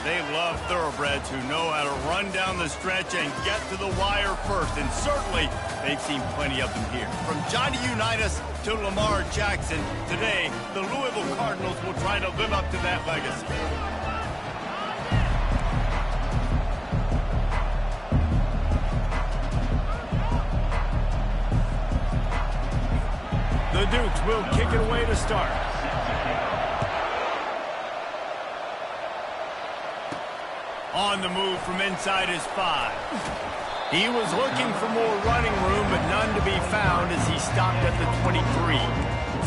They love thoroughbreds who know how to run down the stretch and get to the wire first. And certainly, they've seen plenty of them here. From Johnny Unitas to Lamar Jackson, today, the Louisville Cardinals will try to live up to that legacy. The Dukes will kick it away to start. On the move from inside his 5. He was looking for more running room, but none to be found as he stopped at the 23.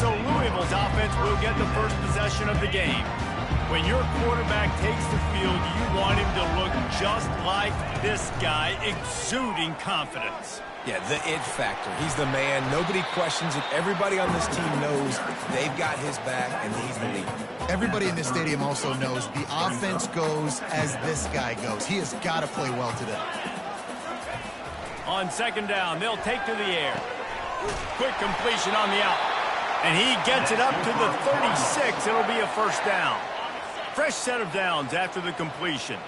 So Louisville's offense will get the first possession of the game. When your quarterback takes the field, you want him to look just like this guy, exuding confidence. Yeah, the it factor. He's the man. Nobody questions it. Everybody on this team knows they've got his back, and he's the leader. Everybody in this stadium also knows the offense goes as this guy goes. He has got to play well today. On second down, they'll take to the air. Quick completion on the out. And he gets it up to the 36. It'll be a first down. Fresh set of downs after the completion.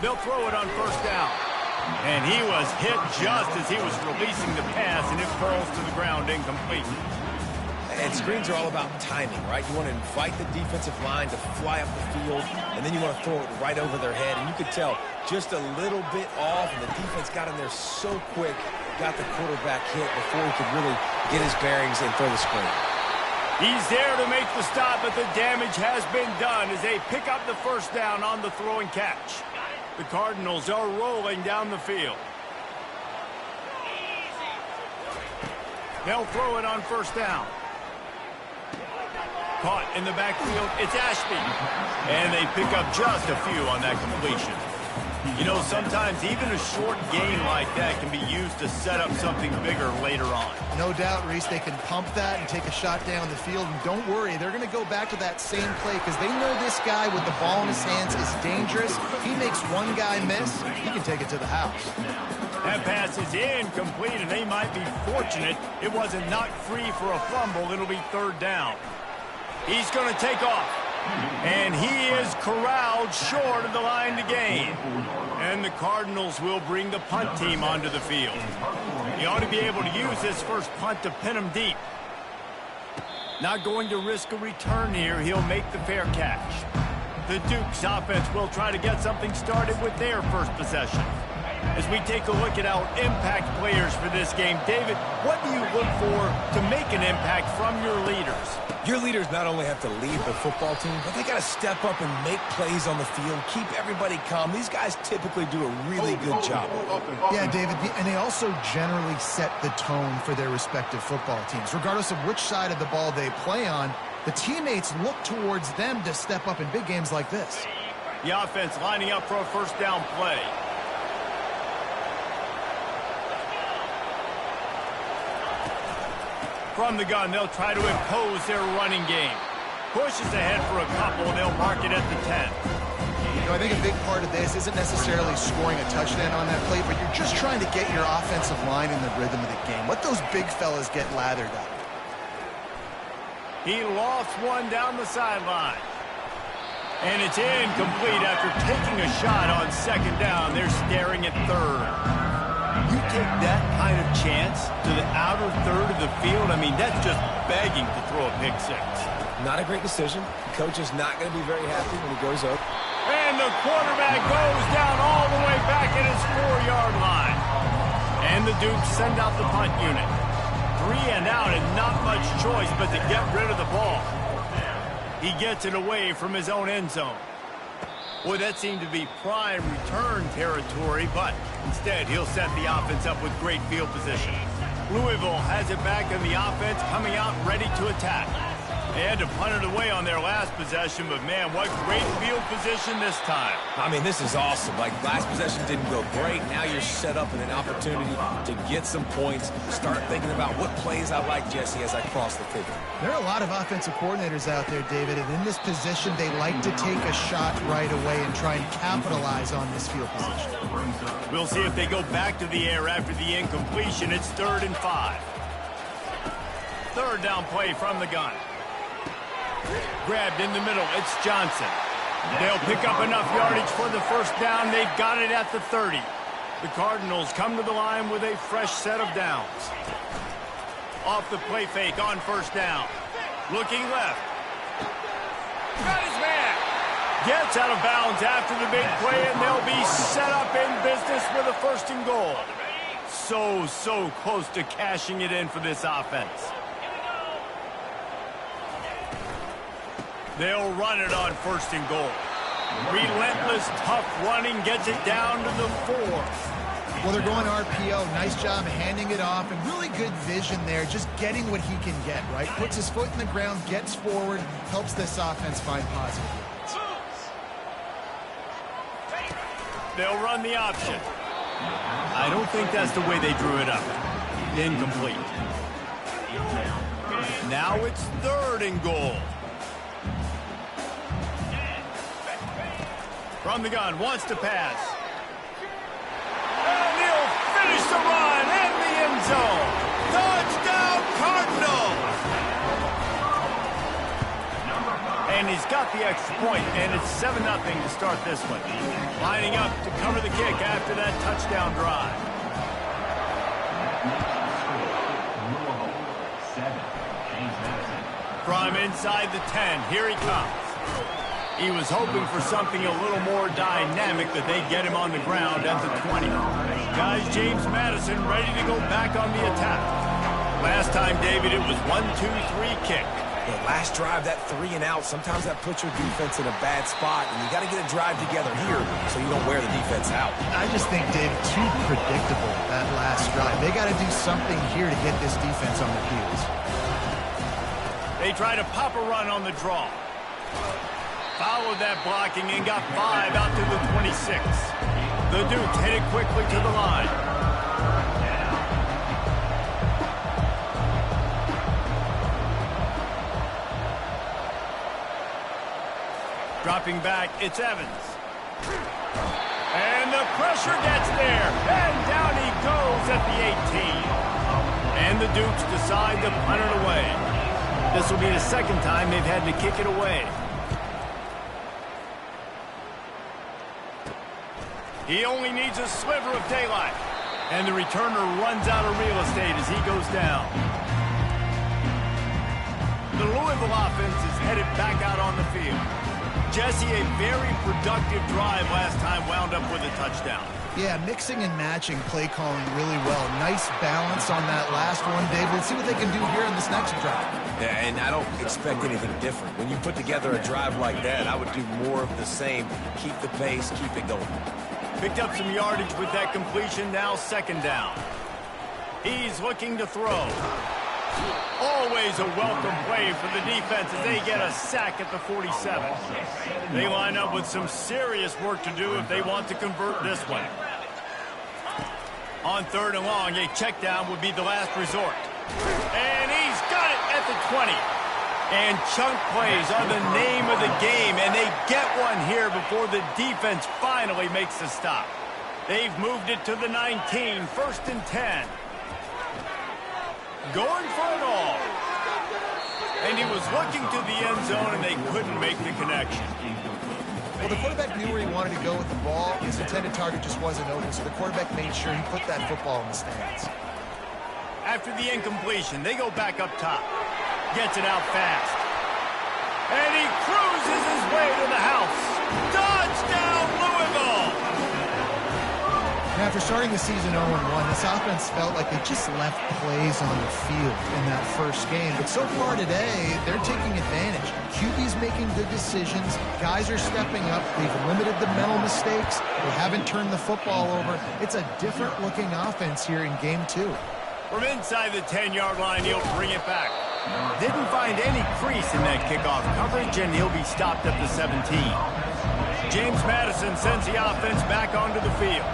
They'll throw it on first down. And he was hit just as he was releasing the pass, and it curls to the ground incomplete. And screens are all about timing, right? You want to invite the defensive line to fly up the field, and then you want to throw it right over their head. And you could tell just a little bit off, and the defense got in there so quick, got the quarterback hit before he could really get his bearings and throw the screen. He's there to make the stop, but the damage has been done as they pick up the first down on the throw and catch. The Cardinals are rolling down the field. They'll throw it on first down. Caught in the backfield, it's Ashby. And they pick up just a few on that completion. You know, sometimes even a short gain like that can be used to set up something bigger later on. No doubt, Reese, they can pump that and take a shot down the field. And don't worry, they're going to go back to that same play because they know this guy with the ball in his hands is dangerous. He makes one guy miss, he can take it to the house. That pass is incomplete, and they might be fortunate it wasn't knocked free for a fumble. It'll be third down. He's going to take off. And he is corralled short of the line to gain. And the Cardinals will bring the punt team onto the field. He ought to be able to use this first punt to pin him deep. Not going to risk a return here. He'll make the fair catch. The Dukes offense will try to get something started with their first possession. As we take a look at our impact players for this game, David, what do you look for to make an impact from your leaders? Your leaders not only have to lead the football team, but they got to step up and make plays on the field, keep everybody calm. These guys typically do a really good job. Yeah, David, and they also generally set the tone for their respective football teams. Regardless of which side of the ball they play on, the teammates look towards them to step up in big games like this. The offense lining up for a first down play. From the gun, they'll try to impose their running game. Pushes ahead for a couple, they'll mark it at the 10. You know, I think a big part of this isn't necessarily scoring a touchdown on that play, but you're just trying to get your offensive line in the rhythm of the game. Let those big fellas get lathered up. He lofts one down the sideline. And it's incomplete after taking a shot on second down. They're staring at third. You take that kind of chance to the outer third of the field, I mean, that's just begging to throw a pick six. Not a great decision. The coach is not going to be very happy when he goes up. And the quarterback goes down all the way back at his 4-yard line. And the Dukes send out the punt unit. 3 and out and not much choice but to get rid of the ball. He gets it away from his own end zone. Boy, that seemed to be prime return territory, but instead he'll set the offense up with great field position. Louisville has it back in the offense, coming out ready to attack. They had to punt it away on their last possession, but man, what great field position this time. I mean, this is awesome. Like, last possession didn't go great. Now you're set up in an opportunity to get some points. Start thinking about what plays I like, Jesse, as I cross the field. There are a lot of offensive coordinators out there, David, and in this position, they like to take a shot right away and try and capitalize on this field position. We'll see if they go back to the air after the incompletion. It's 3rd and 5. Third down play from the gun. Grabbed in the middle. It's Johnson. They'll pick up enough yardage for the first down. They've got it at the 30. The Cardinals come to the line with a fresh set of downs. Off the play fake on first down. Looking left. Got his man. Gets out of bounds after the big play, and they'll be set up in business with a 1st and goal. So close to cashing it in for this offense. They'll run it on 1st and goal. Relentless, tough running gets it down to the 4. Well, they're going RPO. Nice job handing it off, and really good vision there, just getting what he can get, right? Puts his foot in the ground, gets forward, helps this offense find positive yards. They'll run the option. I don't think that's the way they drew it up. Incomplete. Now it's 3rd and goal. From the gun, wants to pass. And he'll finish the run in the end zone. Touchdown, Cardinals! And he's got the extra point, and it's 7-0 to start this one. Lining up to cover the kick after that touchdown drive. From inside the 10, here he comes. He was hoping for something a little more dynamic, that they get him on the ground at the 20. Guys, James Madison ready to go back on the attack. Last time, David, it was 1-2-3 kick. The last drive, that 3 and out, sometimes that puts your defense in a bad spot, and you got to get a drive together here so you don't wear the defense out. I just think, Dave, too predictable, that last drive. They got to do something here to get this defense on their heels. They try to pop a run on the draw. Followed that blocking and got 5 out to the 26. The Dukes headed quickly to the line. Dropping back, it's Evans. And the pressure gets there. And down he goes at the 18. And the Dukes decide to punt it away. This will be the 2nd time they've had to kick it away. He only needs a sliver of daylight. And the returner runs out of real estate as he goes down. The Louisville offense is headed back out on the field. Jesse, a very productive drive last time wound up with a touchdown. Yeah, mixing and matching play calling really well. Nice balance on that last one, Dave. Let's see what they can do here in this next drive. Yeah, and I don't expect anything different. When you put together a drive like that, I would do more of the same. Keep the pace, keep it going. Picked up some yardage with that completion, now 2nd down. He's looking to throw. Always a welcome play for the defense as they get a sack at the 47. They line up with some serious work to do if they want to convert this one. On 3rd and long, a check down would be the last resort. And he's got it at the 20. And chunk plays are the name of the game, and they get one here before the defense finally makes the stop. They've moved it to the 19, 1st and 10. Going for it all. And he was looking to the end zone, and they couldn't make the connection. Well, the quarterback knew where he wanted to go with the ball. His intended target just wasn't open, so the quarterback made sure he put that football in the stands. After the incompletion, they go back up top. Gets it out fast. And he cruises his way to the house. Touchdown, Louisville! Now, after starting the season 0-1, this offense felt like they just left plays on the field in that first game. But so far today, they're taking advantage. QB's making good decisions. Guys are stepping up. They've limited the mental mistakes. They haven't turned the football over. It's a different-looking offense here in Game 2. From inside the 10-yard line, he'll bring it back. Didn't find any crease in that kickoff coverage, and he'll be stopped at the 17. James Madison sends the offense back onto the field.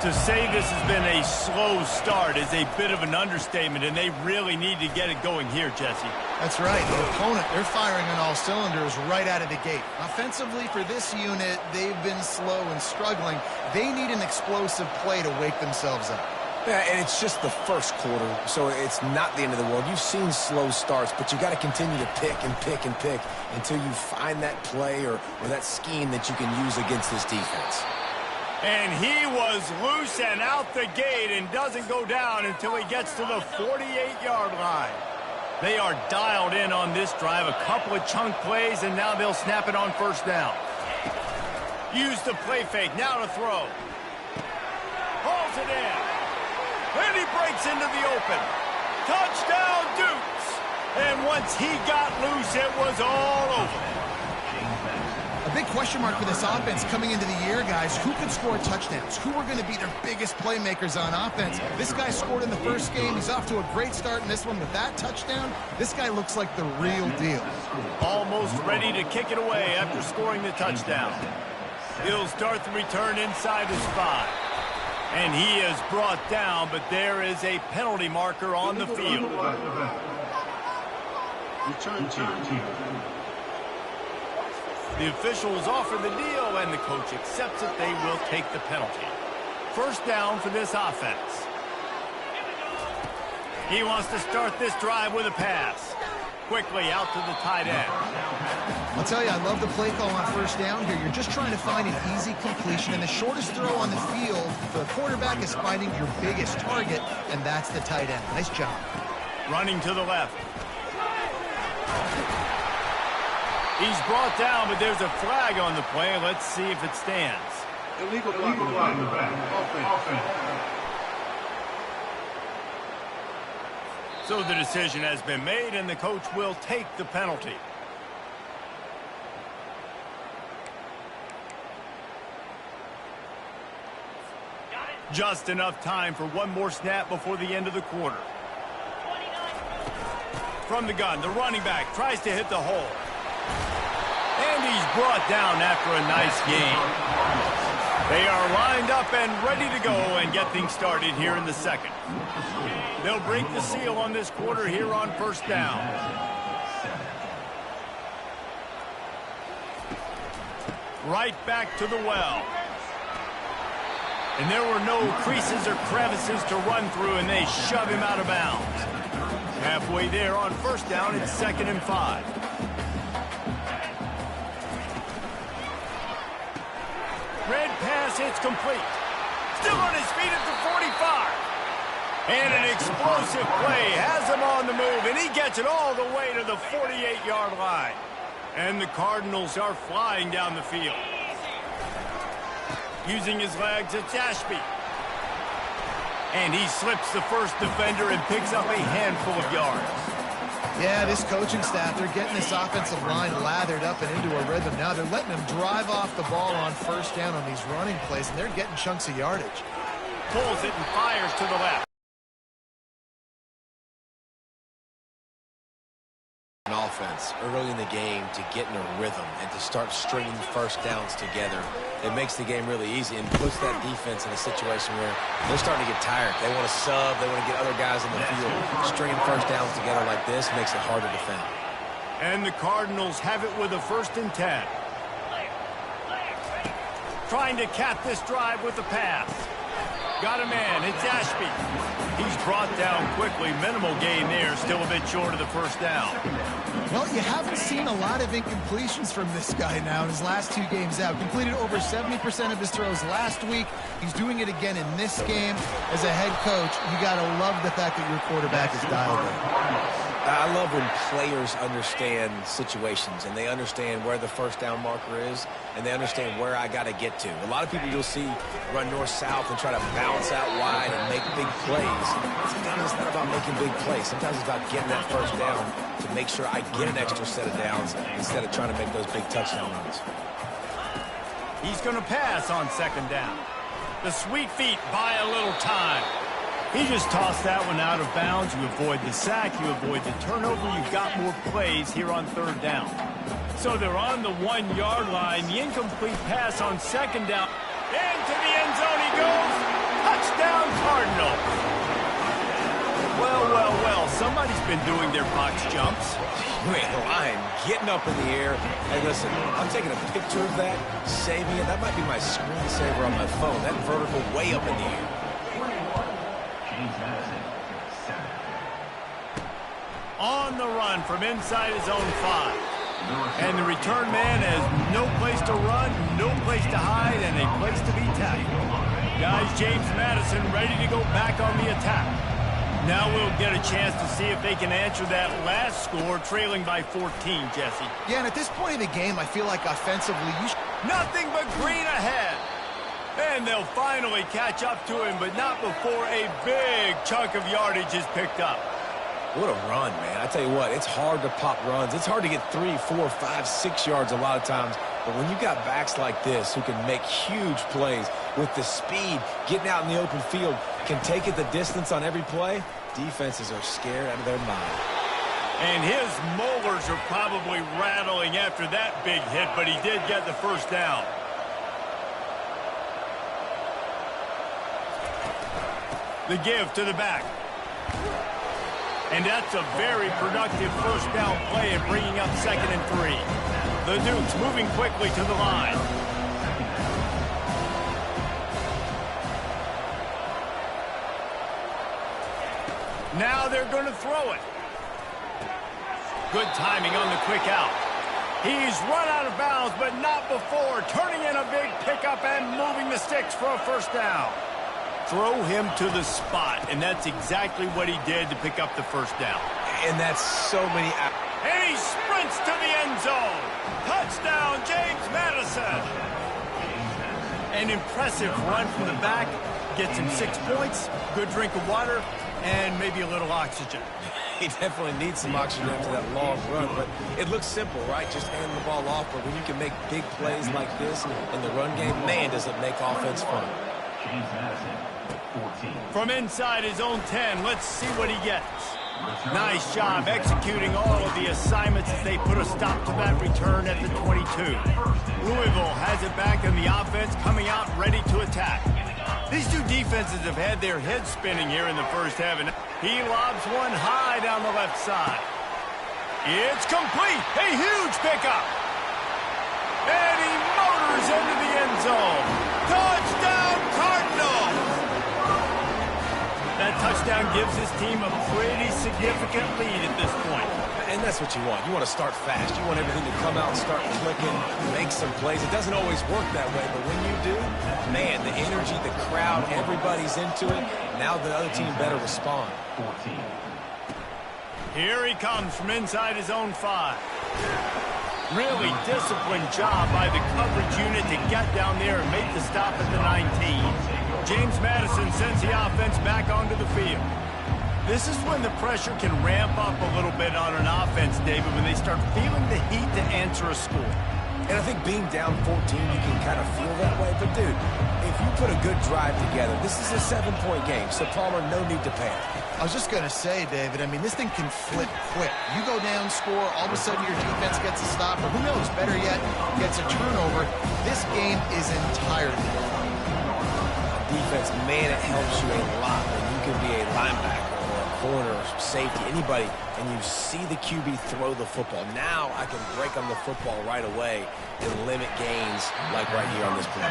To say this has been a slow start is a bit of an understatement, and they really need to get it going here, Jesse. That's right. The opponent, they're firing on all cylinders right out of the gate. Offensively, for this unit, they've been slow and struggling. They need an explosive play to wake themselves up. Yeah, and it's just the first quarter, so it's not the end of the world. You've seen slow starts, but you got to continue to pick and pick and pick until you find that play or that scheme that you can use against this defense. And he was loose and out the gate and doesn't go down until he gets to the 48-yard line. They are dialed in on this drive, a couple of chunk plays, and now they'll snap it on first down. Use the play fake, now to throw. Hauls it in. And he breaks into the open. Touchdown, Dukes. And once he got loose, it was all over. A big question mark for this offense coming into the year, guys. Who could score touchdowns? Who are going to be their biggest playmakers on offense? This guy scored in the first game. He's off to a great start in this one with that touchdown. This guy looks like the real deal. Almost ready to kick it away after scoring the touchdown. He'll start the return inside his 5. And he is brought down, but there is a penalty marker on the field. Return team. The officials offer the deal, and the coach accepts it. They will take the penalty. First down for this offense. He wants to start this drive with a pass. Quickly out to the tight end. I'll tell you, I love the play call on first down here. You're just trying to find an easy completion, and the shortest throw on the field for the quarterback is finding your biggest target, and that's the tight end. Nice job. Running to the left. He's brought down, but there's a flag on the play. Let's see if it stands. Illegal flag in the back. Offense. So the decision has been made, and the coach will take the penalty. Just enough time for one more snap before the end of the quarter. From the gun, the running back tries to hit the hole. And he's brought down after a nice gain. They are lined up and ready to go and get things started here in the second. They'll break the seal on this quarter here on first down. Right back to the well. And there were no creases or crevices to run through, and they shove him out of bounds. Halfway there on first down, it's 2nd and 5. Red pass hits complete. Still on his feet at the 45. And an explosive play has him on the move, and he gets it all the way to the 48-yard line. And the Cardinals are flying down the field. Using his legs, it's Ashby. And he slips the first defender and picks up a handful of yards. Yeah, this coaching staff, they're getting this offensive line lathered up and into a rhythm. Now they're letting them drive off the ball on first down on these running plays, and they're getting chunks of yardage. Pulls it and fires to the left. An offense early in the game to get in a rhythm and to start stringing first downs together. It makes the game really easy and puts that defense in a situation where they're starting to get tired. They want to sub. They want to get other guys in the field. Stringing first downs together like this makes it hard to defend. And the Cardinals have it with a 1st and 10. Trying to cap this drive with a pass. Got a man. It's Ashby. He's brought down quickly. Minimal gain there. Still a bit short of the first down. Well, you haven't seen a lot of incompletions from this guy now in his last 2 games out. Completed over 70% of his throws last week. He's doing it again in this game. As a head coach, you got to love the fact that your quarterback is dialed in. I love when players understand situations and they understand where the first down marker is and they understand where I got to get to. A lot of people you'll see run north-south and try to bounce out wide and make big plays. Sometimes it's not about making big plays. Sometimes it's about getting that first down to make sure I get an extra set of downs instead of trying to make those big touchdown runs. He's going to pass on 2nd down. The sweet feet buy a little time. He just tossed that one out of bounds. You avoid the sack, you avoid the turnover. You've got more plays here on 3rd down. So they're on the 1-yard line. The incomplete pass on 2nd down. Into the end zone he goes. Touchdown, Cardinals. Well, well, well. Somebody's been doing their box jumps. You ain't lying. Getting up in the air. Hey, listen, I'm taking a picture of that, saving it. That might be my screensaver on my phone. That vertical way up in the air. On the run from inside his own 5. And the return man has no place to run, no place to hide, and a place to be tackled. Guys, James Madison ready to go back on the attack. Now we'll get a chance to see if they can answer that last score, trailing by 14, Jesse. Yeah, and at this point in the game, I feel like offensively, Nothing but green ahead. And they'll finally catch up to him, but not before a big chunk of yardage is picked up. What a run, man. I tell you what, it's hard to pop runs. It's hard to get 3, 4, 5, 6 yards a lot of times. But when you've got backs like this who can make huge plays with the speed, getting out in the open field, can take it the distance on every play, defenses are scared out of their mind. And his molars are probably rattling after that big hit, but he did get the first down. The give to the back. And that's a very productive first down play and bringing up 2nd and 3. The Dukes moving quickly to the line. Now they're going to throw it. Good timing on the quick out. He's run out of bounds, but not before turning in a big pickup and moving the sticks for a first down. Throw him to the spot, and that's exactly what he did to pick up the first down. And that's so many... And he sprints to the end zone. Touchdown, James Madison. An impressive run from the back. Gets him 6 points, good drink of water, and maybe a little oxygen. He definitely needs some oxygen after that long run, but it looks simple, right? Just hand the ball off, but when you can make big plays like this in the run game, man, does it make offense fun. From inside his own 10, let's see what he gets. Nice job executing all of the assignments as they put a stop to that return at the 22. Louisville has it back in the offense, coming out ready to attack. These two defenses have had their heads spinning here in the first half, and he lobs one high down the left side. It's complete. A huge pickup. And he motors into the end zone. Touchdown, Cardinals! That touchdown gives his team a pretty significant lead at this point. And that's what you want. You want to start fast. You want everything to come out and start clicking, make some plays. It doesn't always work that way, but when you do, man, the energy, the crowd, everybody's into it. Now the other team better respond. Here he comes from inside his own 5. Really disciplined job by the coverage unit to get down there and make the stop at the 19. James Madison sends the offense back onto the field. This is when the pressure can ramp up a little bit on an offense, David, when they start feeling the heat to answer a score. And I think being down 14, you can kind of feel that way. But, dude, if you put a good drive together, this is a 7-point game, so Palmer, no need to panic. I was just going to say, David, I mean, this thing can flip quick. You go down, score, all of a sudden your defense gets a stop, or who knows, better yet, gets a turnover. This game is entirely different. Defense, man, it helps you a lot when you can be a linebacker or a corner or safety, anybody, and you see the QB throw the football. Now I can break on the football right away and limit gains like right here on this play.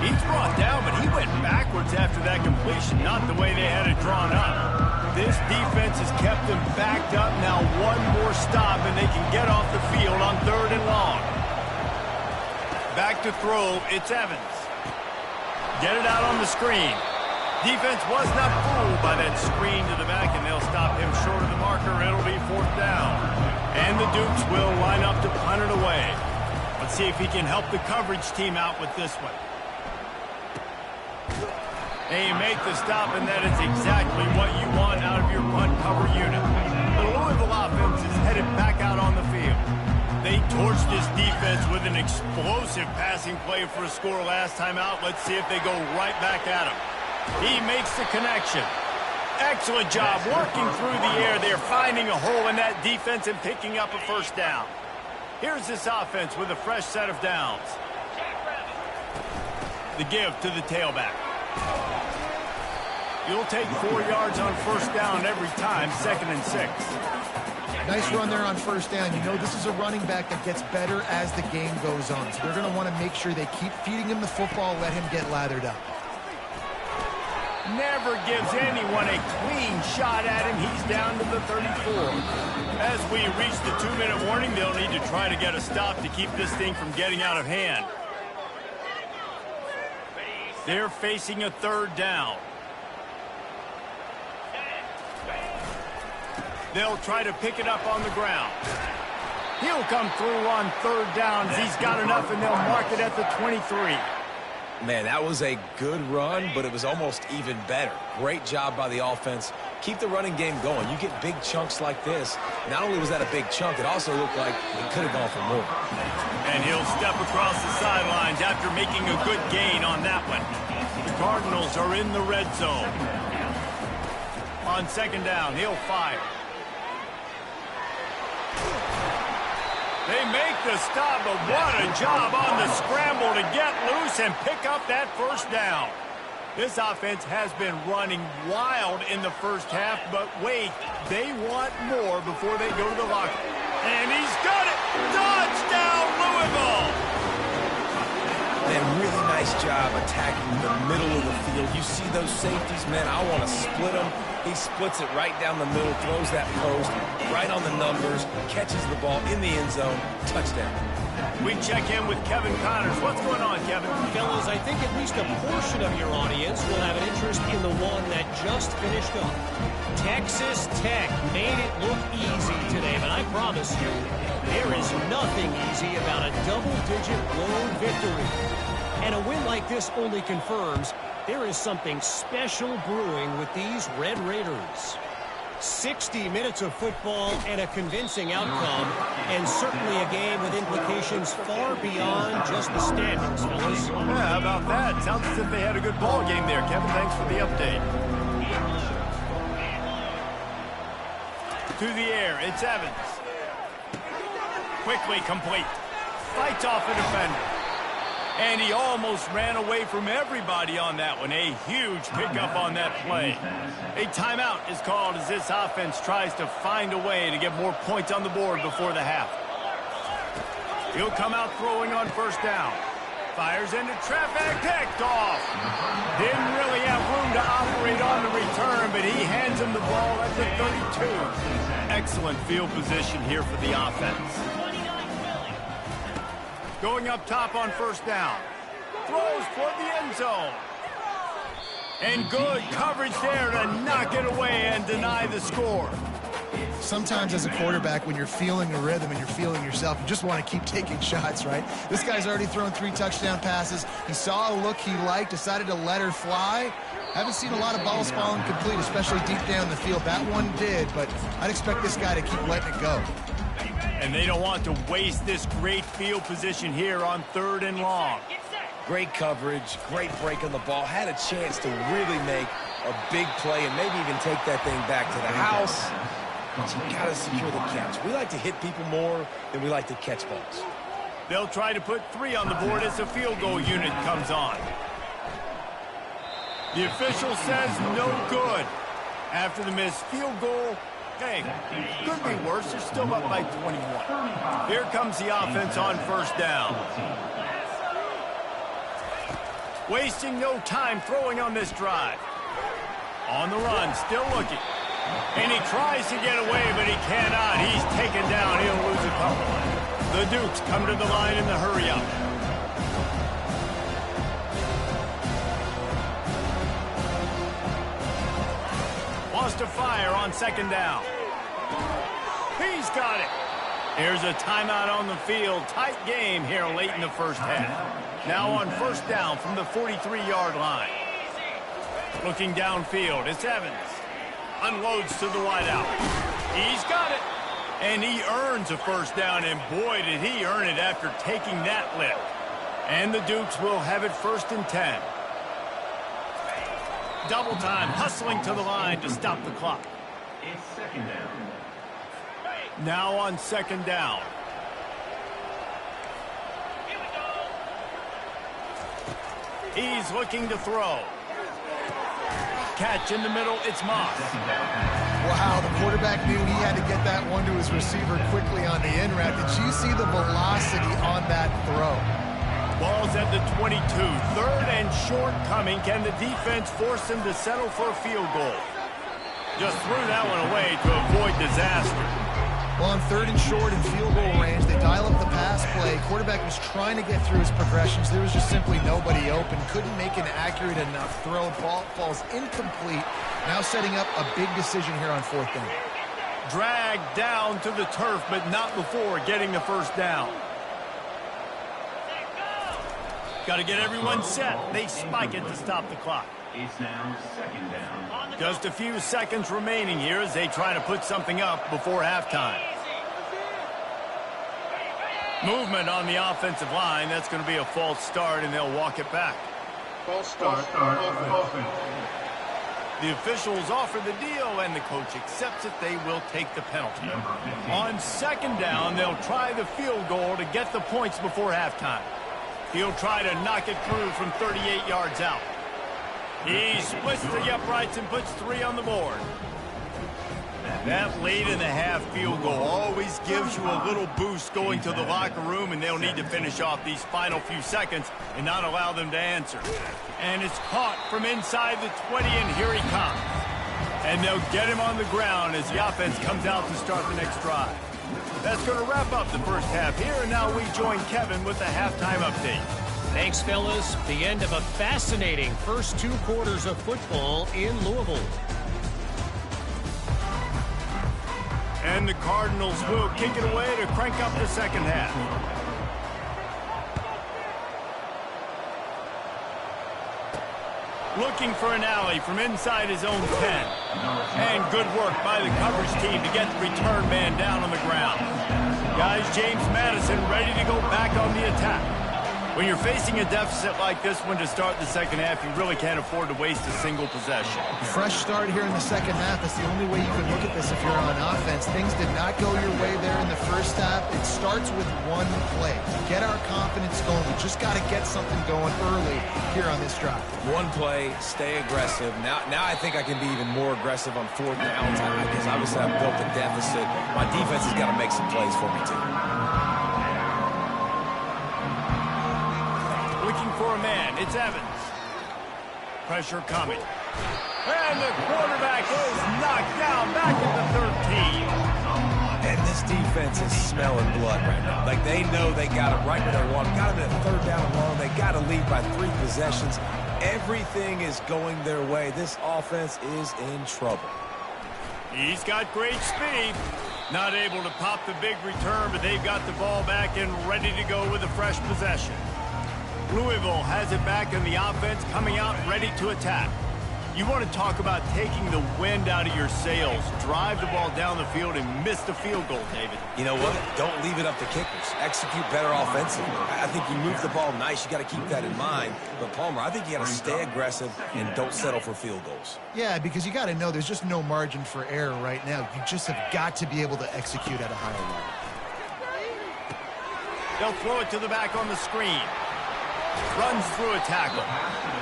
He's brought down, but he went backwards after that completion, not the way they had it drawn up. This defense has kept them backed up. Now one more stop, and they can get off the field on 3rd and long. Back to throw, it's Evans. Get it out on the screen. Defense was not fooled by that screen to the back, and they'll stop him short of the marker. It'll be 4th down. And the Dukes will line up to punt it away. Let's see if he can help the coverage team out with this one. They make the stop, and that is exactly what you want out of your punt cover unit. The Louisville offense is headed back out on the field. They torched this defense with an explosive passing play for a score last time out. Let's see if they go right back at him. He makes the connection. Excellent job working through the air. They're finding a hole in that defense and picking up a first down. Here's this offense with a fresh set of downs. The give to the tailback. You'll take 4 yards on first down every time, 2nd and 6. Nice run there on first down. You know this is a running back that gets better as the game goes on. So they're going to want to make sure they keep feeding him the football, let him get lathered up. never gives anyone a clean shot at him. He's down to the 34. As we reach the 2-minute warning, they'll need to try to get a stop to keep this thing from getting out of hand. They're facing a 3rd down. They'll try to pick it up on the ground. He'll come through on 3rd down as he's got enough, and they'll mark it at the 23. Man, that was a good run, but it was almost even better. Great job by the offense. Keep the running game going. You get big chunks like this. Not only was that a big chunk, it also looked like it could have gone for more. And he'll step across the sidelines after making a good gain on that one. The Cardinals are in the red zone. On 2nd down, he'll fire. They make the stop, but what a job on the scramble to get loose and pick up that 1st down. This offense has been running wild in the 1st half, but wait, they want more before they go to the locker. And he's got it! Touchdown, Louisville! Man, really nice job attacking the middle of the field. You see those safeties, man, I want to split them. He splits it right down the middle, throws that post, right on the numbers, catches the ball in the end zone, touchdown. We check in with Kevin Connors. What's going on, Kevin? Fellas, I think at least a portion of your audience will have an interest in the one that just finished up. Texas Tech made it look easy today, but I promise you, there is nothing easy about a double-digit road victory. And a win like this only confirms there is something special brewing with these Red Raiders. 60 minutes of football and a convincing outcome, and certainly a game with implications far beyond just the standings, fellas. Yeah, how about that? Sounds as if they had a good ball game there, Kevin. Thanks for the update. To the air, it's Evans. Quickly complete. Fights off a defender. And he almost ran away from everybody on that one. A huge pickup on that play. A timeout is called as this offense tries to find a way to get more points on the board before the half. He'll come out throwing on 1st down. Fires into traffic, picked off. Didn't really have room to operate on the return, but he hands him the ball at the 32. Excellent field position here for the offense. Going up top on 1st down. Throws toward the end zone. And good coverage there to knock it away and deny the score. Sometimes as a quarterback, when you're feeling a rhythm and you're feeling yourself, you just want to keep taking shots, right? This guy's already thrown 3 touchdown passes. He saw a look he liked, decided to let her fly. Haven't seen a lot of balls falling complete, especially deep down the field. That one did, but I'd expect this guy to keep letting it go. And they don't want to waste this great field position here on 3rd and long. Great coverage, great break on the ball. Had a chance to really make a big play and maybe even take that thing back to the house. But you got to secure the catch. We like to hit people more than we like to catch balls. They'll try to put 3 on the board as the field goal unit comes on. The official says no good. After the missed field goal, hey, could be worse. They're still up by 21. Here comes the offense on 1st down. Wasting no time throwing on this drive. On the run, still looking. And he tries to get away, but he cannot. He's taken down. He'll lose a couple. The Dukes come to the line in the hurry-up. Wants to fire on 2nd down. He's got it. Here's a timeout on the field. Tight game here late in the 1st half. Now on 1st down from the 43-yard line. Looking downfield, it's Evans. Unloads to the wideout. He's got it. And he earns a 1st down, and boy, did he earn it after taking that lift. And the Dukes will have it 1st and 10. Double time, hustling to the line to stop the clock. It's 2nd down. Now on 2nd down. He's looking to throw. Catch in the middle, it's Moss. Wow, the quarterback knew he had to get that one to his receiver quickly on the in route. Did you see the velocity on that throw? Ball's at the 22. Third and short coming. Can the defense force them to settle for a field goal? Just threw that one away to avoid disaster. Well, on third and short and field goal range, they dial up the pass play. Quarterback was trying to get through his progressions. There was just simply nobody open. Couldn't make an accurate enough throw. Ball falls incomplete. Now setting up a big decision here on fourth down. Dragged down to the turf, but not before getting the first down. Got to get everyone set. They spike it to stop the clock. It's now second down. Just a few seconds remaining here as they try to put something up before halftime. Movement on the offensive line. That's going to be a false start, and they'll walk it back. False start. Offense. The officials offer the deal, and the coach accepts it. They will take the penalty. On second down, they'll try the field goal to get the points before halftime. He'll try to knock it through from 38 yards out. He splits the uprights and puts 3 on the board. That late-in-the-half field goal always gives you a little boost going to the locker room, and they'll need to finish off these final few seconds and not allow them to answer. And it's caught from inside the 20, and here he comes. And they'll get him on the ground as the offense comes out to start the next drive. That's going to wrap up the first half here, and now we join Kevin with the halftime update. Thanks, fellas. The end of a fascinating first 2 quarters of football in Louisville. And the Cardinals will kick it away to crank up the second half. Looking for an alley from inside his own 10. And good work by the coverage team to get the return man down on the ground. Guys, James Madison ready to go back on the attack. When you're facing a deficit like this one to start the second half, you really can't afford to waste a single possession. Fresh start here in the second half. That's the only way you can look at this if you're on offense. Things did not go your way there in the first half. It starts with one play. To get our confidence going, we just got to get something going early here on this drive. One play, stay aggressive. Now I think I can be even more aggressive on fourth down time because obviously I've built a deficit. My defense has got to make some plays for me too. Looking for a man. It's Evans. Pressure coming. And the quarterback is knocked down back at the 13. And this defense is smelling blood right now. Like they know they got it right where they want. Got them at third down and long. They got to lead by 3 possessions. Everything is going their way. This offense is in trouble. He's got great speed. Not able to pop the big return, but they've got the ball back and ready to go with a fresh possession. Louisville has it back in the offense, coming out ready to attack. You want to talk about taking the wind out of your sails. Drive the ball down the field and miss the field goal, David. You know what? Don't leave it up to kickers. Execute better offensively. I think you move the ball nice. You got to keep that in mind. But, Palmer, I think you got to stay aggressive and don't settle for field goals. Yeah, because you got to know there's just no margin for error right now. You just have got to be able to execute at a higher level. They'll throw it to the back on the screen. Runs through a tackle.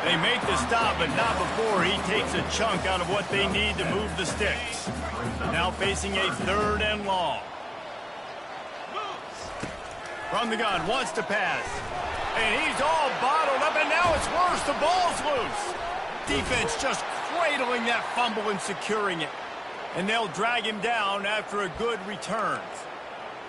They make the stop, but not before he takes a chunk out of what they need to move the sticks. Now facing a third and long. From the gun, wants to pass. And he's all bottled up, and now it's worse. The ball's loose. Defense just cradling that fumble and securing it. And they'll drag him down after a good return.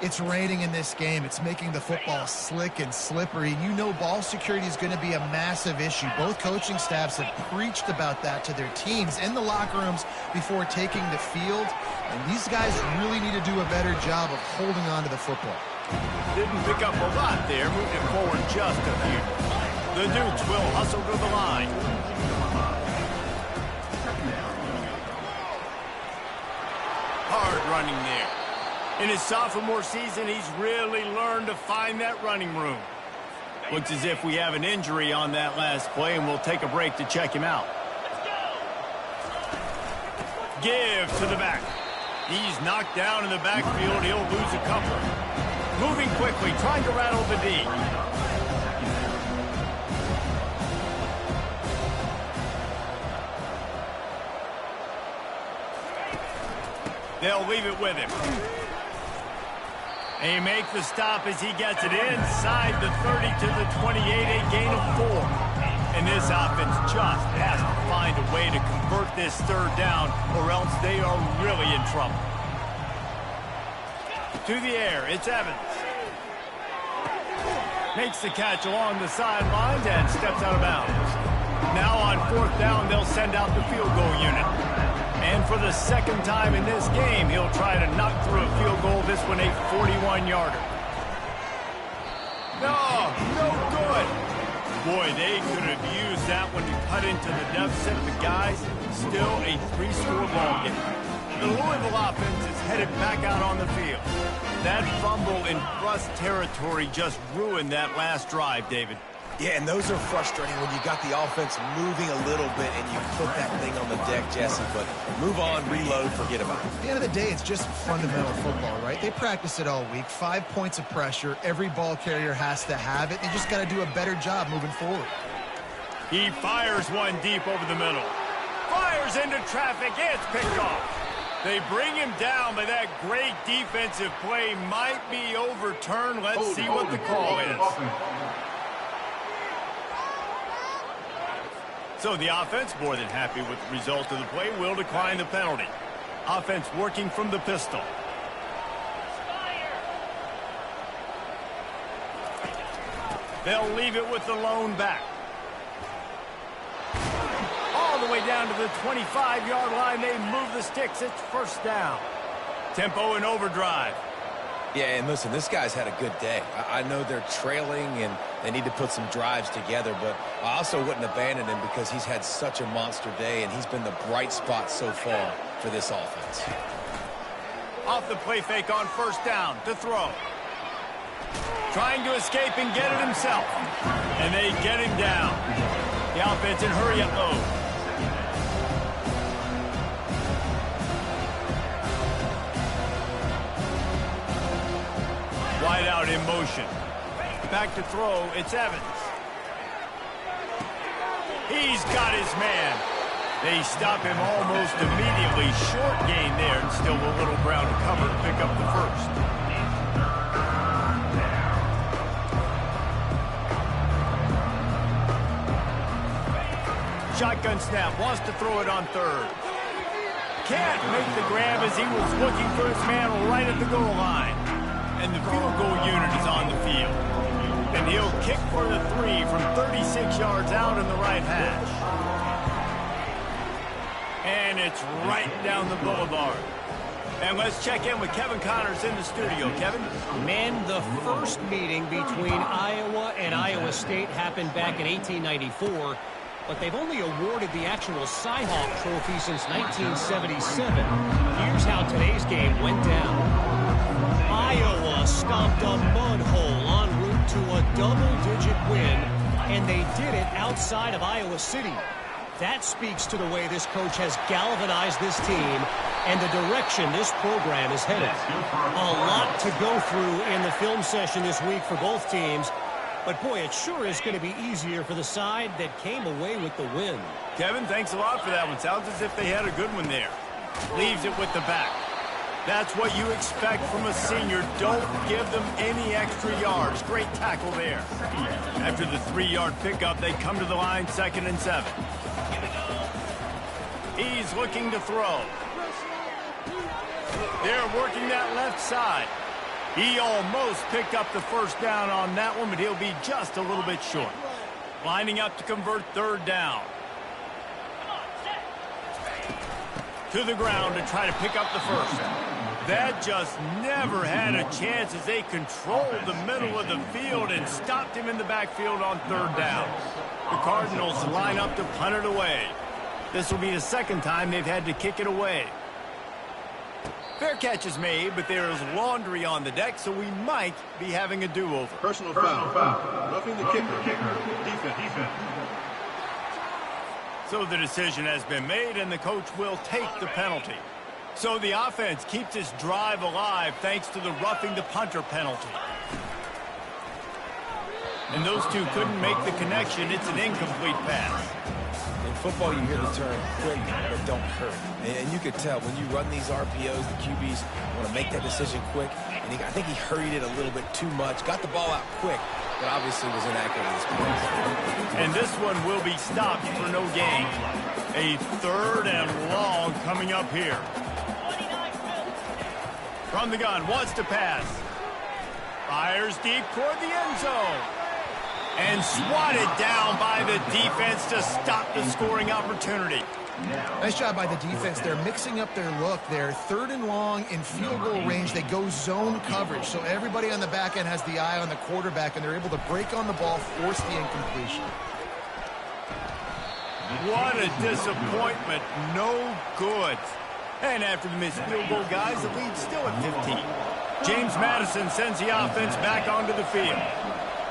It's raining in this game. It's making the football slick and slippery. You know ball security is going to be a massive issue. Both coaching staffs have preached about that to their teams in the locker rooms before taking the field. And these guys really need to do a better job of holding on to the football. Didn't pick up a lot there. Moved it forward just a few. The Dukes will hustle to the line. Hard running there. In his sophomore season, he's really learned to find that running room. Looks as if we have an injury on that last play, and we'll take a break to check him out. Give to the back. He's knocked down in the backfield. He'll lose a couple. Moving quickly, trying to rattle the D. They'll leave it with him. And he makes the stop as he gets it inside the 30 to the 28, a gain of 4. And this offense just has to find a way to convert this third down, or else they are really in trouble. To the air, it's Evans. Makes the catch along the sidelines and steps out of bounds. Now on 4th down, they'll send out the field goal unit. And for the second time in this game, he'll try to knock through a field goal, this one a 41-yarder. No good. Boy, they could have used that one to cut into the deficit. The guys, still a 3-score ball game. The Louisville offense is headed back out on the field. That fumble in Russ territory just ruined that last drive, David. Yeah, and those are frustrating when you got the offense moving a little bit and you put that thing on the deck, Jesse. But move on, reload, forget about it. At the end of the day, it's just fundamental football, right? They practice it all week. 5 points of pressure. Every ball carrier has to have it. They just got to do a better job moving forward. He fires one deep over the middle. Fires into traffic. It's picked off. They bring him down, but that great defensive play might be overturned. Let's see what the call is. So the offense, more than happy with the result of the play, will decline the penalty. Offense working from the pistol. They'll leave it with the lone back. All the way down to the 25-yard line. They move the sticks. It's 1st down. Tempo and overdrive. Yeah, and listen, this guy's had a good day. I know they're trailing and they need to put some drives together, but I also wouldn't abandon him because he's had such a monster day and he's been the bright spot so far for this offense. Off the play fake on 1st down to throw. Trying to escape and get it himself. And they get him down. The offense in hurry up mode. Wide out in motion. Back to throw, it's Evans. He's got his man. They stop him almost immediately. Short gain there, and still a little ground to cover to pick up the 1st. Shotgun snap, wants to throw it on 3rd. Can't make the grab as he was looking for his man right at the goal line. And the field goal unit is on the field. And he'll kick for the 3 from 36 yards out in the right hash. And it's right down the boulevard. And let's check in with Kevin Connors in the studio. Kevin? Men, the first meeting between Iowa and Iowa State happened back in 1894. But they've only awarded the actual Cy-Hawk trophy since 1977. Here's how today's game went down. Iowa stomped a mud hole en route to a double-digit win, and they did it outside of Iowa City. That speaks to the way this coach has galvanized this team and the direction this program is headed. A lot to go through in the film session this week for both teams, but boy, it sure is going to be easier for the side that came away with the win. Kevin, thanks a lot for that one. Sounds as if they had a good one there. Leaves it with the back. That's what you expect from a senior. Don't give them any extra yards. Great tackle there. After the 3-yard pickup, they come to the line 2nd and 7. He's looking to throw. They're working that left side. He almost picked up the 1st down on that one, but he'll be just a little bit short. Lining up to convert 3rd down. To the ground to try to pick up the 1st. That just never had a chance as they controlled the middle of the field and stopped him in the backfield on 3rd down. The Cardinals line up to punt it away. This will be the 2nd time they've had to kick it away. Fair catch is made, but there is laundry on the deck, so we might be having a do-over. Personal foul. Roughing the kicker. Defense. So the decision has been made, and the coach will take the penalty. So the offense keeps its drive alive thanks to the roughing the punter penalty. And those two couldn't make the connection. It's an incomplete pass. And football, you hear the term quick but don't hurry. And you could tell when you run these RPOs, the QBs want to make that decision quick. And I think he hurried it a little bit too much. Got the ball out quick, but obviously was inaccurate in his plays. And this one will be stopped for no gain. A 3rd and long coming up here. From the gun, wants to pass. Fires deep toward the end zone. And swatted down by the defense to stop the scoring opportunity. Nice job by the defense. They're mixing up their look. They're 3rd and long in field goal range. They go zone coverage. So everybody on the back end has the eye on the quarterback, and they're able to break on the ball, force the incompletion. What a disappointment. No good. And after the missed field goal, guys, the lead's still at 15. James Madison sends the offense back onto the field.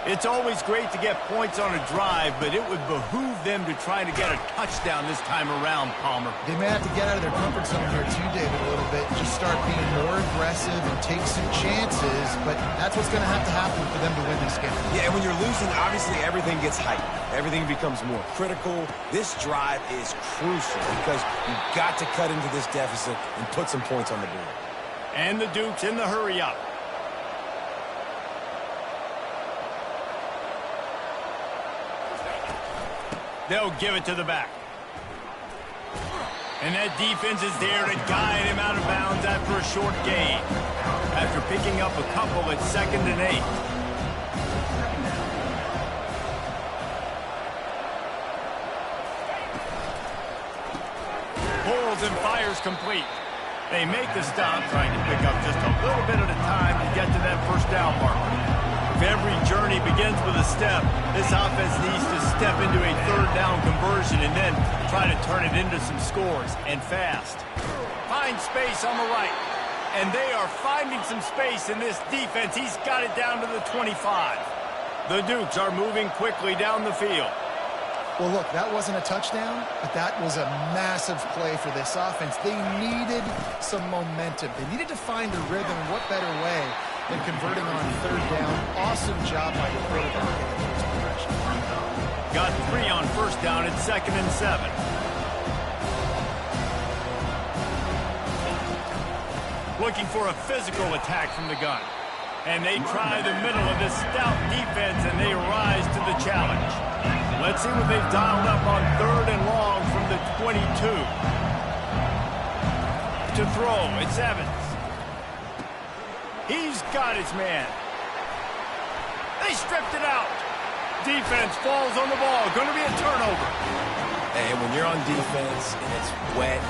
It's always great to get points on a drive, but it would behoove them to try to get a touchdown this time around, Palmer. They may have to get out of their comfort zone here too, David, a little bit. Just start being more aggressive and take some chances, but that's what's going to happen for them to win this game. Yeah, and when you're losing, obviously everything gets heightened. Everything becomes more critical. This drive is crucial because you've got to cut into this deficit and put some points on the board. And the Dukes in the hurry-up. They'll give it to the back. And that defense is there to guide him out of bounds after a short gain. After picking up a couple at 2nd and 8. Pulls and fires complete. They make the stop, trying to pick up just a little bit at a time to get to that 1st down marker. If every journey begins with a step, this offense needs to step into a 3rd down conversion and then try to turn it into some scores, and fast. Find space on the right. And they are finding some space in this defense. He's got it down to the 25. The Dukes are moving quickly down the field. Well, look, that wasn't a touchdown, but that was a massive play for this offense. They needed some momentum. They needed to find a rhythm. What better way than converting on 3rd down? Awesome job by the quarterback in this progression. Got 3 on 1st down at 2nd and 7. Looking for a physical attack from the gun. And they try the middle of this stout defense, and they rise to the challenge. Let's see what they've dialed up on 3rd and long from the 22. To throw, it's Evans. He's got his man. They stripped it out. Defense falls on the ball. Going to be a turnover. And when you're on defense and it's wet,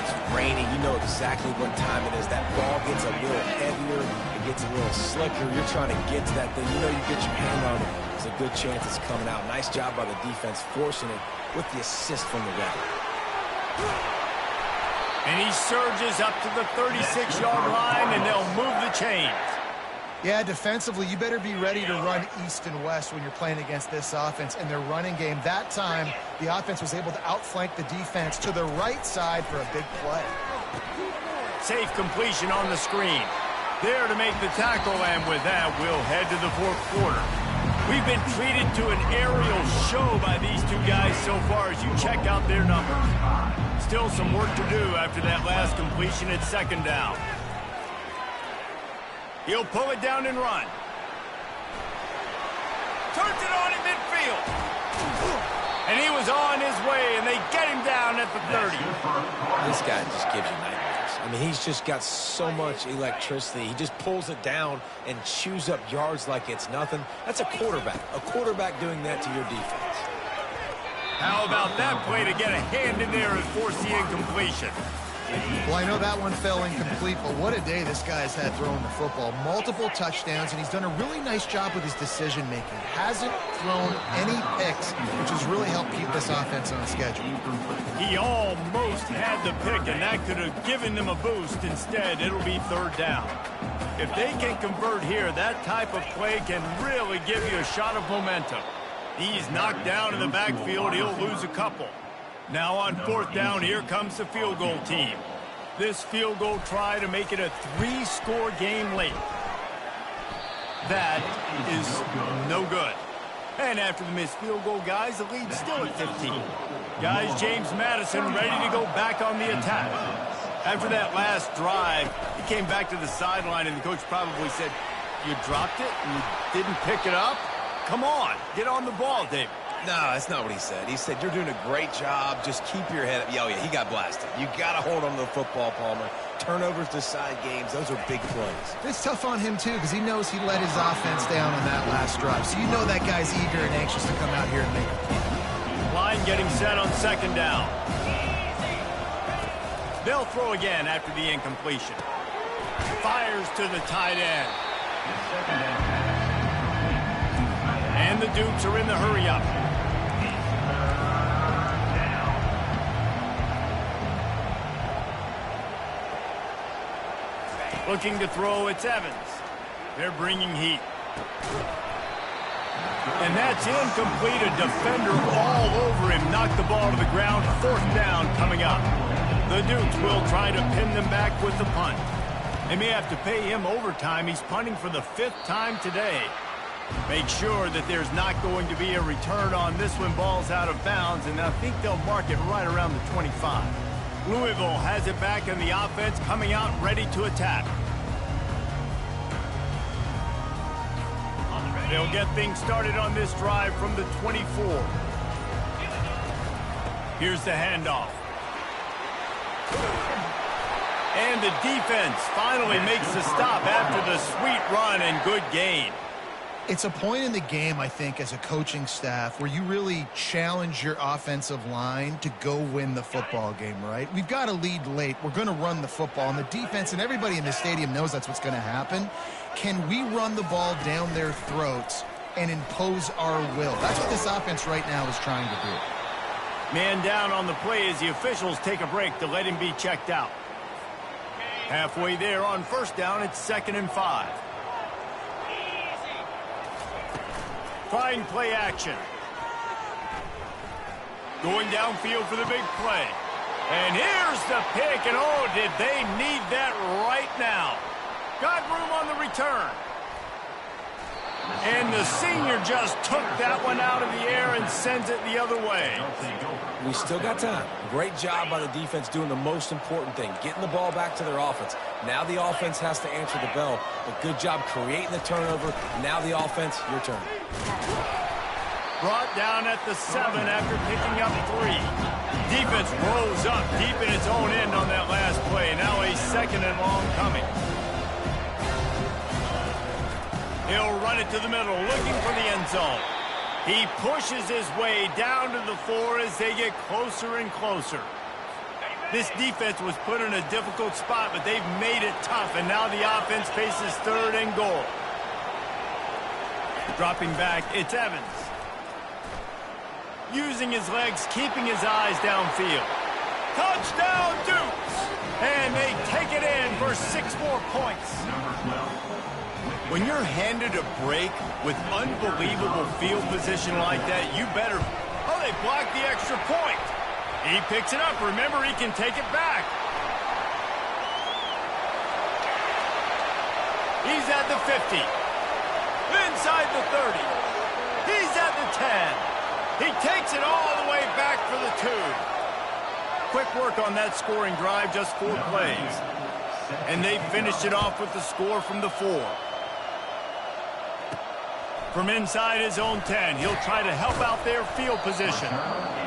it's raining, you know exactly what time it is. That ball gets a little heavier. It gets a little slicker. You're trying to get to that thing. You know you get your hand on it. There's a good chance it's coming out. Nice job by the defense forcing it with the assist from the ref. And he surges up to the 36-yard line, and they'll move the chains. Yeah, defensively, you better be ready to run east and west when you're playing against this offense and their running game. That time, the offense was able to outflank the defense to the right side for a big play. Safe completion on the screen. There to make the tackle, and with that, we'll head to the 4th quarter. We've been treated to an aerial show by these two guys so far as you check out their numbers. Still some work to do after that last completion at 2nd down. He'll pull it down and run. Turns it on in midfield. And he was on his way, and they get him down at the 30. This guy just gives you nightmares. I mean, he's just got so much electricity. He just pulls it down and chews up yards like it's nothing. That's a quarterback. A quarterback doing that to your defense. How about that play to get a hand in there and force the incompletion? Well, I know that one fell incomplete, but what a day this guy's had throwing the football. Multiple touchdowns, and he's done a really nice job with his decision-making. Hasn't thrown any picks, which has really helped keep this offense on schedule. He almost had the pick, and that could have given them a boost. Instead, it'll be 3rd down. If they can convert here, that type of play can really give you a shot of momentum. He's knocked down in the backfield. He'll lose a couple. Now on 4th down, here comes the field goal team. This field goal try to make it a 3-score game late. That is no good. And after the missed field goal, guys, the lead's still at 15. Guys, James Madison ready to go back on the attack. After that last drive, he came back to the sideline, and the coach probably said, "You dropped it and you didn't pick it up? Come on, get on the ball, David." No, that's not what he said. He said, "You're doing a great job. Just keep your head up." Oh, yeah, he got blasted. You got to hold on to the football, Palmer. Turnovers decide games. Those are big plays. It's tough on him, too, because he knows he let his offense down on that last drive. So you know that guy's eager and anxious to come out here and make a play. Line getting set on second down. They'll throw again after the incompletion. Fires to the tight end. And the Dukes are in the hurry-up. Looking to throw, it's Evans. They're bringing heat. And that's incomplete. A defender all over him. Knocked the ball to the ground. Fourth down coming up. The Dukes will try to pin them back with the punt. They may have to pay him overtime. He's punting for the 5th time today. Make sure that there's not going to be a return on this when ball's out of bounds, and I think they'll mark it right around the 25. Louisville has it back in the offense, coming out ready to attack. They'll get things started on this drive from the 24. Here's the handoff. And the defense finally makes the stop after the sweet run and good gain. It's a point in the game, I think, as a coaching staff where you really challenge your offensive line to go win the football game, right? We've got a lead late. We're going to run the football. And the defense and everybody in the stadium knows that's what's going to happen. Can we run the ball down their throats and impose our will? That's what this offense right now is trying to do. Man down on the play as the officials take a break to let him be checked out. Halfway there on first down, it's 2nd and 5. Trying play action. Going downfield for the big play. And here's the pick, and oh, did they need that right now. Got room on the return. And the senior just took that one out of the air and sends it the other way. We still got time. Great job by the defense doing the most important thing, getting the ball back to their offense. Now the offense has to answer the bell, but good job creating the turnover. Now the offense, your turn. Brought down at the 7 after picking up 3. Defense rose up deep in its own end on that last play. Now a 2nd and long coming. He'll run it to the middle, looking for the end zone. He pushes his way down to the 4 as they get closer and closer. This defense was put in a difficult spot, but they've made it tough, and now the offense faces 3rd and goal. Dropping back, it's Evans. Using his legs, keeping his eyes downfield. Touchdown, Dukes! And they take it in for 6 more points. When you're handed a break with unbelievable field position like that, you better... Oh, they blocked the extra point. He picks it up. Remember, he can take it back. He's at the 50. Inside the 30. He's at the 10. He takes it all the way back for the 2. Quick work on that scoring drive, just 4 plays. And they finished it off with the score from the 4. From inside his own 10, he'll try to help out their field position.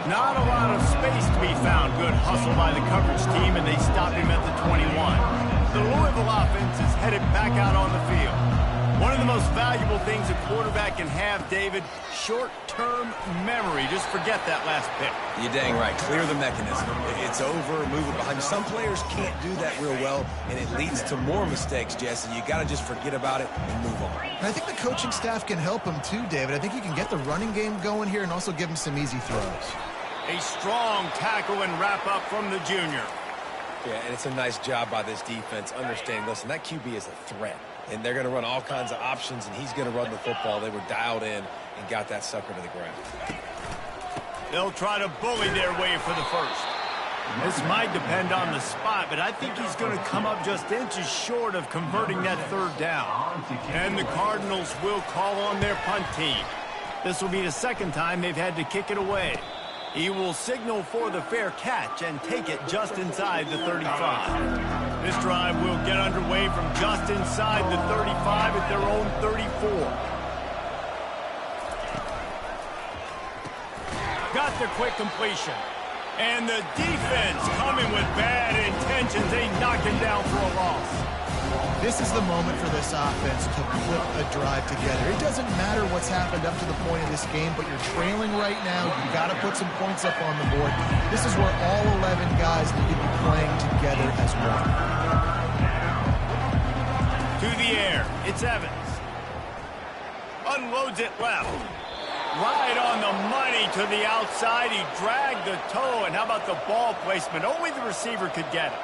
Not a lot of space to be found. Good hustle by the coverage team, and they stop him at the 21. The Louisville offense is headed back out on the field. One of the most valuable things a quarterback can have, David, short-term memory. Just forget that last pick. You're dang right. Clear the mechanism. It's over, move it behind you. Some players can't do that real well, and it leads to more mistakes, Jesse. You got to just forget about it and move on. And I think the coaching staff can help him too, David. I think he can get the running game going here and also give him some easy throws. A strong tackle and wrap-up from the junior. Yeah, and it's a nice job by this defense understanding, listen, that QB is a threat. And they're going to run all kinds of options, and he's going to run the football. They were dialed in and got that sucker to the ground. They'll try to bully their way for the first. This might depend on the spot, but I think he's going to come up just inches short of converting that 3rd down. And the Cardinals will call on their punt team. This will be the second time they've had to kick it away. He will signal for the fair catch and take it just inside the 35. This drive will get underway from just inside the 35 at their own 34. Got the quick completion. And the defense coming with bad intentions. They knock him down for a loss. This is the moment for this offense to put a drive together. It doesn't matter what's happened up to the point of this game, but you're trailing right now. You've got to put some points up on the board. This is where all 11 guys need to be playing together as one. To the air, it's Evans. Unloads it left. Right on the money to the outside. He dragged the toe, and how about the ball placement? Only the receiver could get it.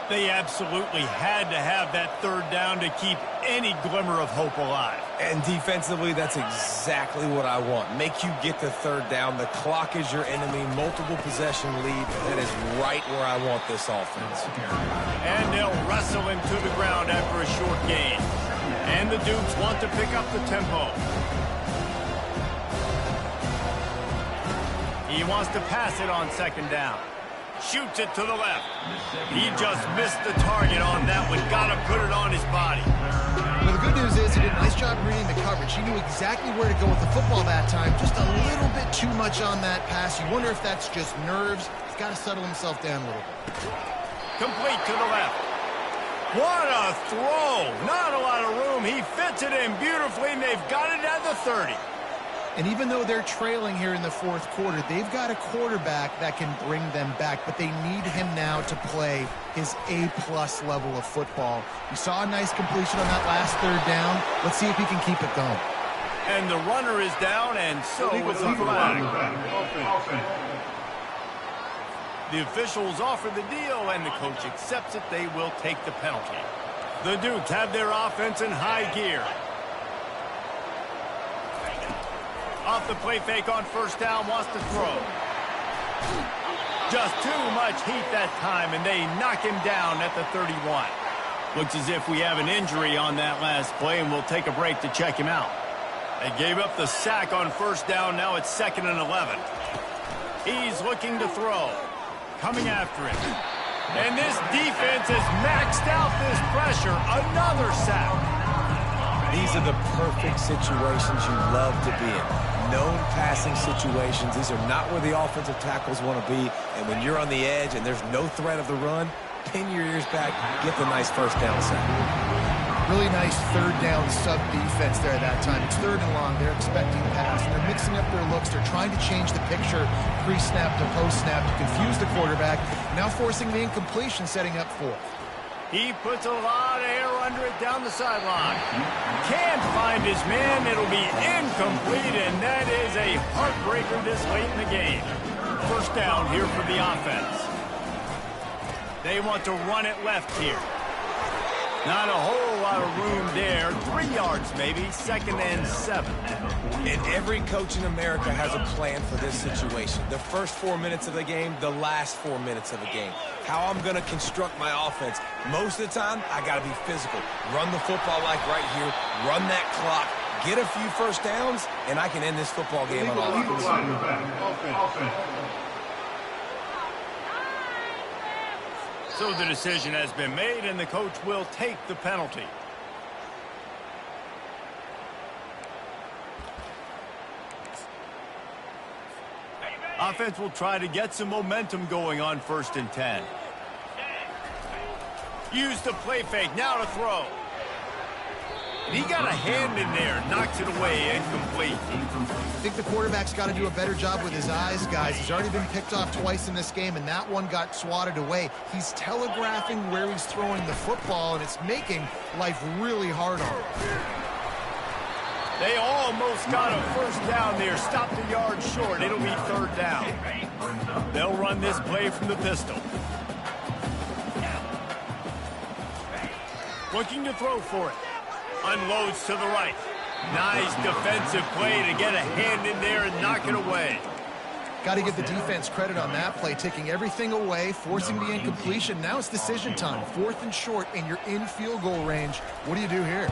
They absolutely had to have that third down to keep any glimmer of hope alive. And defensively, that's exactly what I want. Make you get the third down. The clock is your enemy. Multiple possession lead. That is right where I want this offense. And they'll wrestle him to the ground after a short gain. And the Dukes want to pick up the tempo. He wants to pass it on second down. Shoots it to the left. He just missed the target on that one. Got to put it on his body. Well, the good news is he did a nice job reading the coverage. He knew exactly where to go with the football that time. Just a little bit too much on that pass. You wonder if that's just nerves. He's got to settle himself down a little bit. Complete to the left. What a throw. Not a lot of room. He fits it in beautifully, and they've got it at the 30. And even though they're trailing here in the fourth quarter, they've got a quarterback that can bring them back, but they need him now to play his A-plus level of football. You saw a nice completion on that last third down. Let's see if he can keep it going. And the runner is down, and so is the flag. The officials offer the deal, and the coach accepts it. They will take the penalty. The Dukes have their offense in high gear. Off the play fake on first down, wants to throw. Just too much heat that time, and they knock him down at the 31. Looks as if we have an injury on that last play, and we'll take a break to check him out. They gave up the sack on first down. Now it's 2nd and 11. He's looking to throw. Coming after him. And this defense has maxed out this pressure. Another sack. These are the perfect situations you love to be in. Known passing situations. These are not where the offensive tackles want to be. And when you're on the edge and there's no threat of the run, pin your ears back, get the nice first down sack. Really nice third down sub-defense there that time. It's 3rd and long. They're expecting pass. And they're mixing up their looks. They're trying to change the picture pre-snap to post-snap to confuse the quarterback. Now forcing the incompletion, setting up 4th. He puts a lot of air under it down the sideline. Can't find his man. It'll be incomplete, and that is a heartbreaker this late in the game. First down here for the offense. They want to run it left here. Not a whole lot of room there. 3 yards maybe, 2nd and 7. And every coach in America has a plan for this situation. The first 4 minutes of the game, the last 4 minutes of the game. How I'm going to construct my offense. Most of the time, I got to be physical. Run the football like right here. Run that clock. Get a few first downs, and I can end this football game on offense. So the decision has been made, and the coach will take the penalty. Offense will try to get some momentum going on 1st and 10. Use the play fake, now to throw. He got a hand in there, knocks it away, incomplete. I think the quarterback's got to do a better job with his eyes, guys. He's already been picked off twice in this game, and that one got swatted away. He's telegraphing where he's throwing the football, and it's making life really hard on him. They almost got a first down there. Stopped a yard short. It'll be 3rd down. They'll run this play from the pistol. Looking to throw for it. Unloads to the right. Nice defensive play to get a hand in there and knock it away. Got to give the defense credit on that play, taking everything away, forcing the incompletion. Now it's decision time. 4th and short, and you're in field goal range. What do you do here?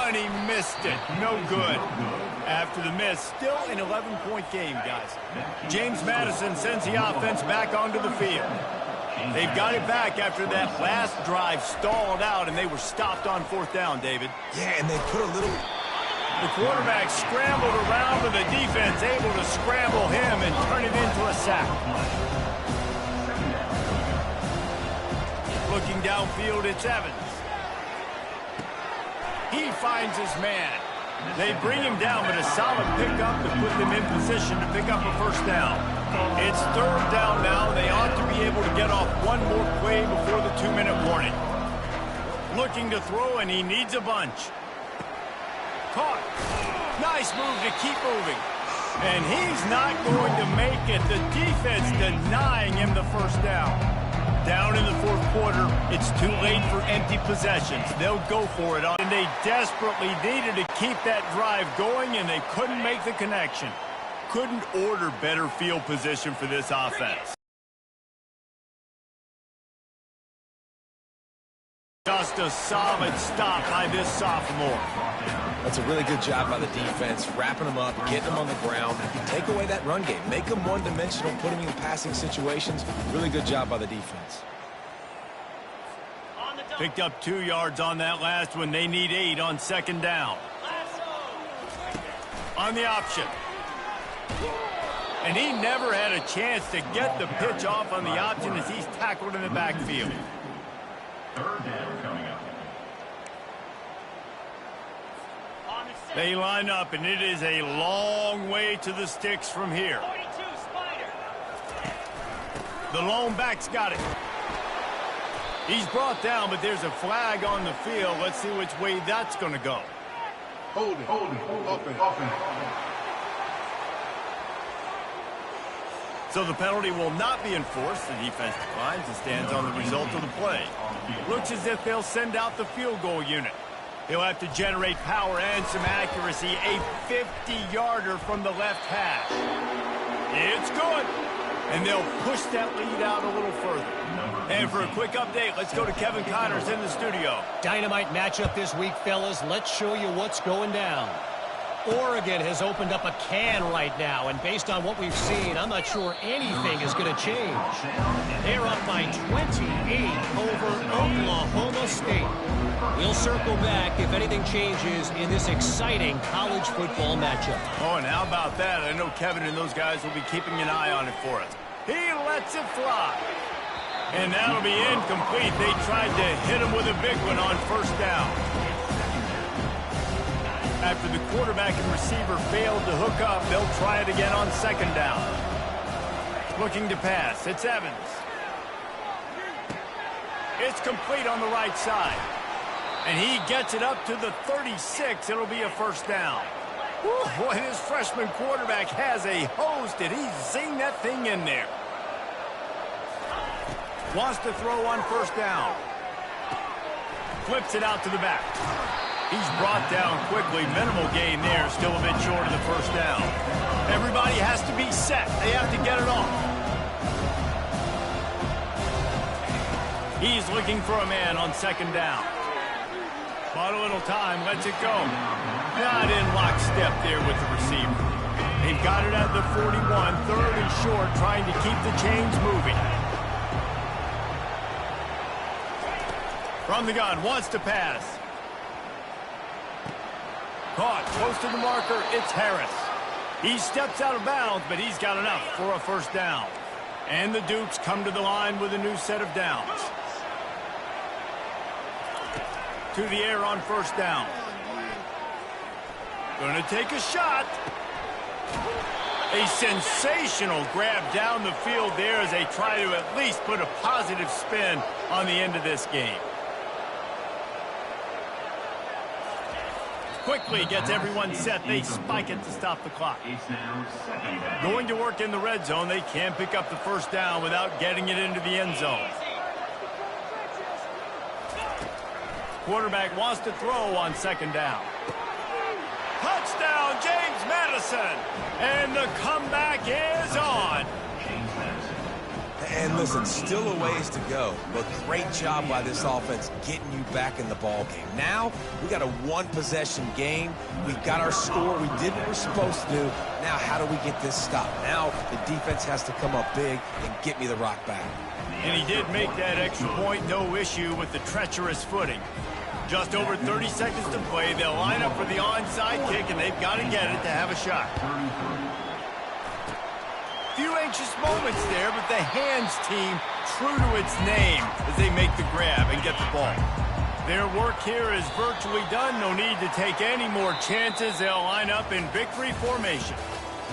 Oh, and he missed it. No good. After the miss, still an 11-point game, guys. James Madison sends the offense back onto the field. They've got it back after that last drive stalled out, and they were stopped on 4th down, David. Yeah, and they put a little... The quarterback scrambled around, but the defense able to scramble him and turn it into a sack. Looking downfield, it's Evans. He finds his man. They bring him down, but a solid pickup to put them in position to pick up a 1st down. It's 3rd down now. They ought to be able to get off one more play before the 2-minute warning. Looking to throw, and he needs a bunch. Caught. Nice move to keep moving. And he's not going to make it. The defense denying him the 1st down. Down in the 4th quarter, it's too late for empty possessions. They'll go for it. And they desperately needed to keep that drive going, and they couldn't make the connection. Couldn't order better field position for this offense. Just a solid stop by this sophomore. That's a really good job by the defense, wrapping them up, getting them on the ground. Take away that run game. Make them one-dimensional, put them in passing situations. Really good job by the defense. Picked up 2 yards on that last one. They need 8 on 2nd down. On the option. And he never had a chance to get the pitch off on the option as he's tackled in the backfield. 3rd down coming up. They line up, and it is a long way to the sticks from here. The lone back's got it. He's brought down, but there's a flag on the field. Let's see which way that's going to go. Hold it. Offense. So the penalty will not be enforced. The defense declines and stands on the result of the play. Looks as if they'll send out the field goal unit. He'll have to generate power and some accuracy. A 50-yarder from the left hash. It's good. And they'll push that lead out a little further. And for a quick update, let's go to Kevin Connors in the studio. Dynamite matchup this week, fellas. Let's show you what's going down. Oregon has opened up a can right now, and based on what we've seen, I'm not sure anything is going to change. They're up by 28 over Oklahoma State. We'll circle back if anything changes in this exciting college football matchup. Oh, and how about that? I know Kevin and those guys will be keeping an eye on it for us. He lets it fly. And that'll be incomplete. They tried to hit him with a big one on 1st down. After the quarterback and receiver failed to hook up, they'll try it again on 2nd down. Looking to pass. It's Evans. It's complete on the right side. And he gets it up to the 36. It'll be a 1st down. Woo, boy, this freshman quarterback has a hose. Did he zing that thing in there? Wants to throw on 1st down. Flips it out to the back. He's brought down quickly. Minimal gain there. Still a bit short of the 1st down. Everybody has to be set. They have to get it off. He's looking for a man on 2nd down. Bought a little time. Lets it go. Not in lockstep there with the receiver. They've got it at the 41. 3rd and short, trying to keep the chains moving. From the gun. Wants to pass. Caught close to the marker. It's Harris. He steps out of bounds, but he's got enough for a 1st down. And the Dukes come to the line with a new set of downs. To the air on 1st down. Going to take a shot. A sensational grab down the field there as they try to at least put a positive spin on the end of this game. Quickly gets everyone set. They spike it to stop the clock. Going to work in the red zone. They can't pick up the 1st down without getting it into the end zone. Quarterback wants to throw on 2nd down. Touchdown, James Madison. And the comeback is on. And listen, still a ways to go, but great job by this offense getting you back in the ball game. Now, we got a one-possession game. We've got our score. We did what we're supposed to do. Now, how do we get this stopped? Now, the defense has to come up big and get me the rock back. And he did make that extra point, no issue with the treacherous footing. Just over 30 seconds to play. They'll line up for the onside kick, and they've got to get it to have a shot. Few anxious moments there, but the hands team true to its name as they make the grab and get the ball. Their work here is virtually done. No need to take any more chances. They'll line up in victory formation.